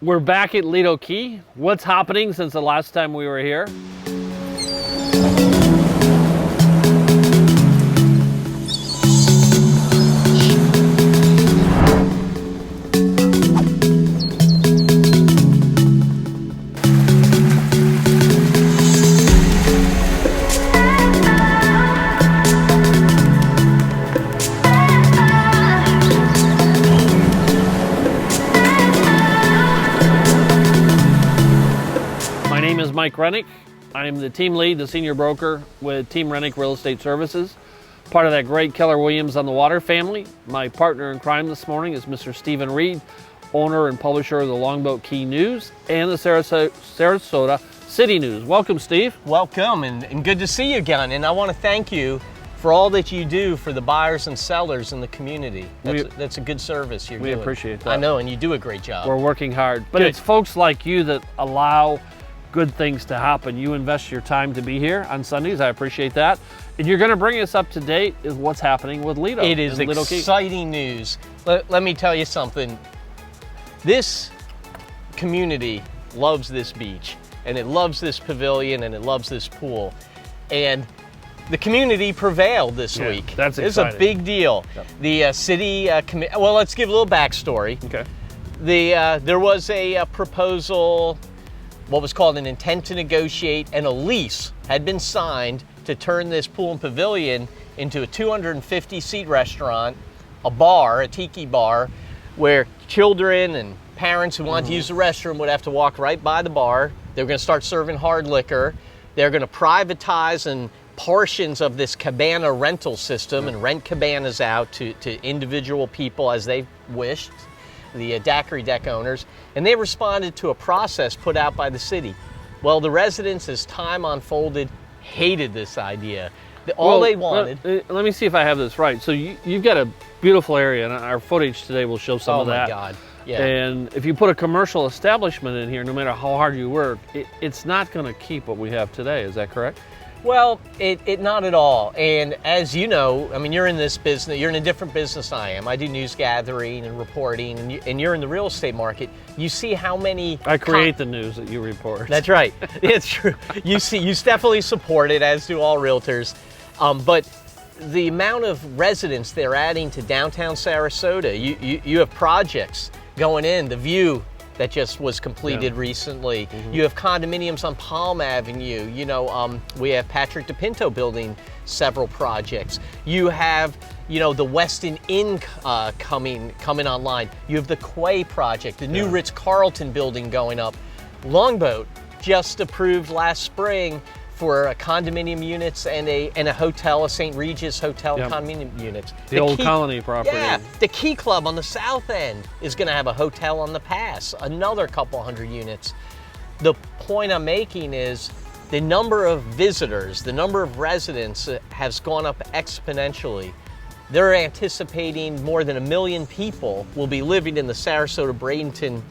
We're back at Lido Key. What's happening since the last time we were here? My name is Mike Rennick. I'm the team lead, the senior broker with Team Rennick Real Estate Services, part of that great Keller Williams on the Water family. My partner in crime this morning is Mr. Stephen Reed, owner and publisher of the Longboat Key News and the Sarasota City News. Welcome, Steve. Welcome, and good to see you again. And I want to thank you for all that you do for the buyers and sellers in the community. That's a good service you're doing. We appreciate that. I know, and you do a great job. We're working hard. But it's folks like you that allow good things to happen. You invest your time to be here on Sundays. I appreciate that. And you're going to bring us up to date with what's happening with Lido. It is exciting news. Let me tell you something. This community loves this beach, and it loves this pavilion, and it loves this pool. And the community prevailed this week. That's exciting. It's a big deal. Yep. The city, well, let's give a little backstory. Okay. There was a proposal, what was called an intent to negotiate, and a lease had been signed to turn this pool and pavilion into a 250-seat restaurant, a bar, a tiki bar, where children and parents who wanted to use the restroom would have to walk right by the bar. They were going to start serving hard liquor. They're going to privatize and portions of this cabana rental system and rent cabanas out to individual people as they wished, the daiquiri deck owners, and they responded to a process put out by the city. Well, the residents, as time unfolded, hated this idea. All they wanted... Let me see if I have this right. So you've got a beautiful area, and our footage today will show some of that. Oh my God, yeah. And if you put a commercial establishment in here, no matter how hard you work, it's not going to keep what we have today. Is that correct? Well, it not at all. And as you know, I mean, you're in this business, you're in a different business I am. I do news gathering and reporting, and you're in the real estate market. You see how many... I create the news that you report. That's right. It's true. You definitely support it, as do all realtors. But the amount of residents they're adding to downtown Sarasota, you have projects going in, the View that just was completed recently. You have condominiums on Palm Avenue. You know, we have Patrick DePinto building several projects. You have, you know, the Westin Inn coming online. You have the Quay project, the new Ritz-Carlton building going up. Longboat just approved last spring for condominium units and a hotel, a St. Regis Hotel condominium units. The old Colony property. Yeah, the Key Club on the south end is going to have a hotel on the pass, another couple hundred units. The point I'm making is the number of visitors, the number of residents has gone up exponentially. They're anticipating more than 1 million people will be living in the Sarasota-Bradenton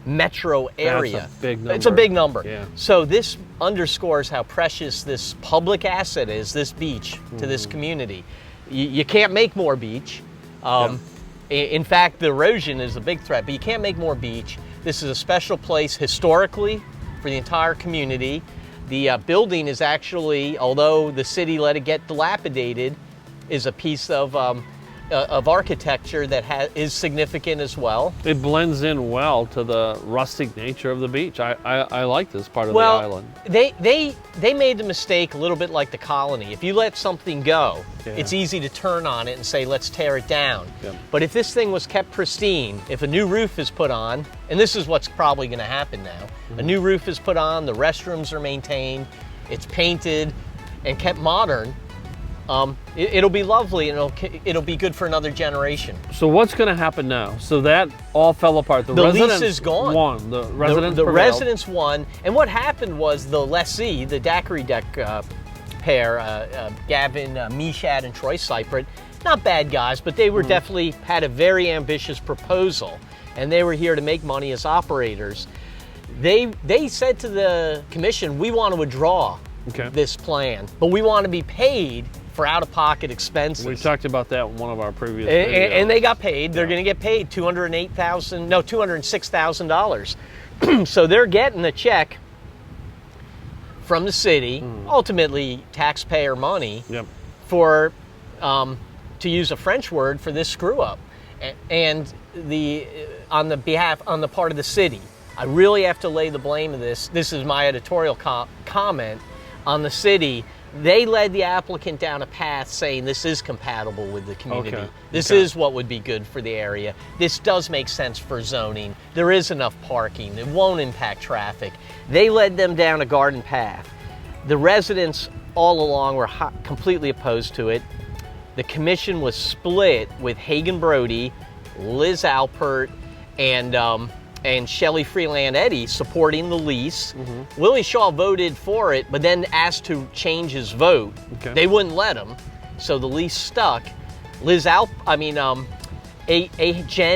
metro area. That's a big number. It's a big number. Yeah. So this underscores how precious this public asset is, this beach, to this community. You can't make more beach. In fact, the erosion is a big threat, but you can't make more beach. This is a special place historically for the entire community. The building is actually, although the city let it get dilapidated, is a piece of architecture that is significant as well. It blends in well to the rustic nature of the beach. I like this part of the island. They made the mistake a little bit like the Colony. If you let something go, it's easy to turn on it and say, let's tear it down. But if this thing was kept pristine, if a new roof is put on, and this is what's probably going to happen now, a new roof is put on, the restrooms are maintained, it's painted and kept modern, it'll be lovely, and it'll be good for another generation. So what's going to happen now? So that all fell apart. The lease is gone. Won. The residents the prevailed. residents won. And what happened was the lessee, the daiquiri deck pair, Gavin Mishad and Troy Seipert, not bad guys, but they were definitely had a very ambitious proposal, and they were here to make money as operators. They said to the commission, we want to withdraw this plan, but we want to be paid for out-of-pocket expenses. We talked about that in one of our previous videos. And they got paid. They're going to get paid $206,000. So they're getting a check from the city, ultimately taxpayer money, Yep. for, to use a French word, for this screw up. And on the part of the city, I really have to lay the blame of this. This is my editorial comment on the city. They led the applicant down a path saying this is compatible with the community. Okay. This is what would be good for the area. This does make sense for zoning. There is enough parking. It won't impact traffic. They led them down a garden path. The residents all along were completely opposed to it. The commission was split with Hagen Brody, Liz Alpert, and Shelley Freeland Eddy supporting the lease. Willie Shaw voted for it, but then asked to change his vote. Okay. They wouldn't let him, so the lease stuck. Jen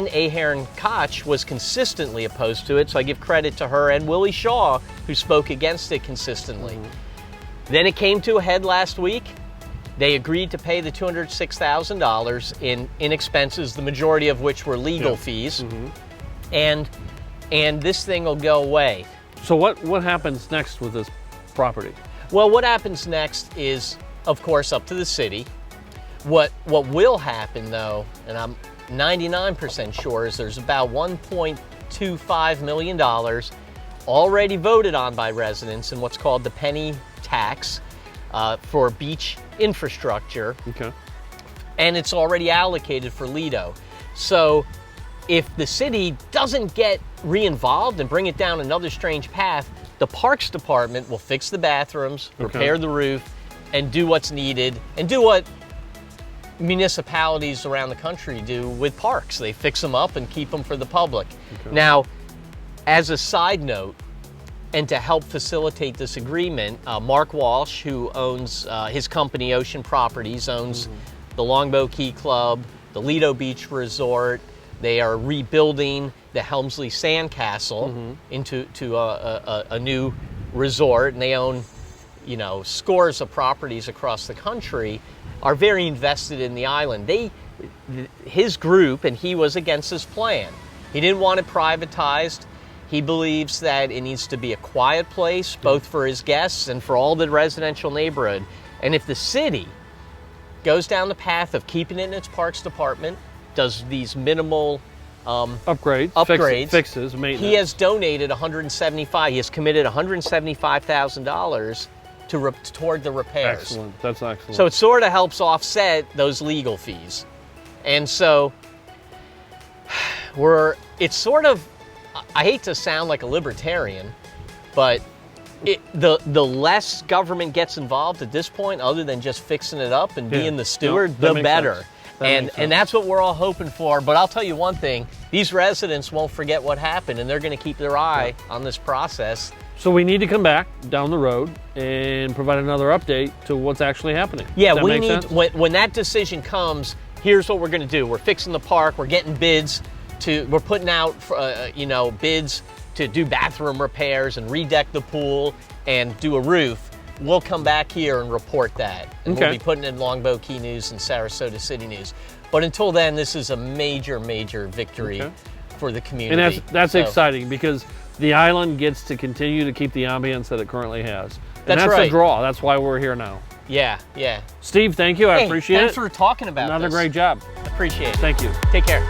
Ahearn Koch was consistently opposed to it, so I give credit to her and Willie Shaw, who spoke against it consistently. Then it came to a head last week. They agreed to pay the $206,000 in expenses, the majority of which were legal fees, and this thing will go away. So what happens next with this property? Well, what happens next is, of course, up to the city. What will happen, though, and I'm 99% sure, is there's about $1.25 million already voted on by residents in what's called the penny tax for beach infrastructure. Okay. And it's already allocated for Lido. So if the city doesn't get re-involved and bring it down another strange path, the Parks Department will fix the bathrooms, repair the roof, and do what's needed, and do what municipalities around the country do with parks. They fix them up and keep them for the public. Now, as a side note, and to help facilitate this agreement, Mark Walsh, who owns his company Ocean Properties, owns the Longboat Key Club, the Lido Beach Resort. They are rebuilding the Helmsley Sandcastle into a new resort, and they own, scores of properties across the country, are very invested in the island. His group, and he was against this plan. He didn't want it privatized. He believes that it needs to be a quiet place, both for his guests and for all the residential neighborhood. And if the city goes down the path of keeping it in its Parks Department, does these minimal upgrades, fixes, maintenance. He has donated $175,000. He has committed $175,000 toward the repairs. Excellent. That's excellent. So it sort of helps offset those legal fees, and so it's sort of. I hate to sound like a libertarian, but the less government gets involved at this point, other than just fixing it up and being the steward, the better. And that's what we're all hoping for. But I'll tell you one thing, these residents won't forget what happened, and they're going to keep their eye on this process. So we need to come back down the road and provide another update to what's actually happening. Yeah, we need, when that decision comes, here's what we're going to do. We're fixing the park, we're getting bids, we're putting out bids to do bathroom repairs and redeck the pool and do a roof. We'll come back here and report that. And we'll be putting it in Longboat Key News and Sarasota City News. But until then, this is a major, major victory for the community. And that's exciting, because the island gets to continue to keep the ambience that it currently has. And that's right. the draw. That's why we're here now. Yeah, yeah. Steve, thank you. I appreciate thanks it. for talking about Another this. great job. Appreciate it. Thank you. Take care.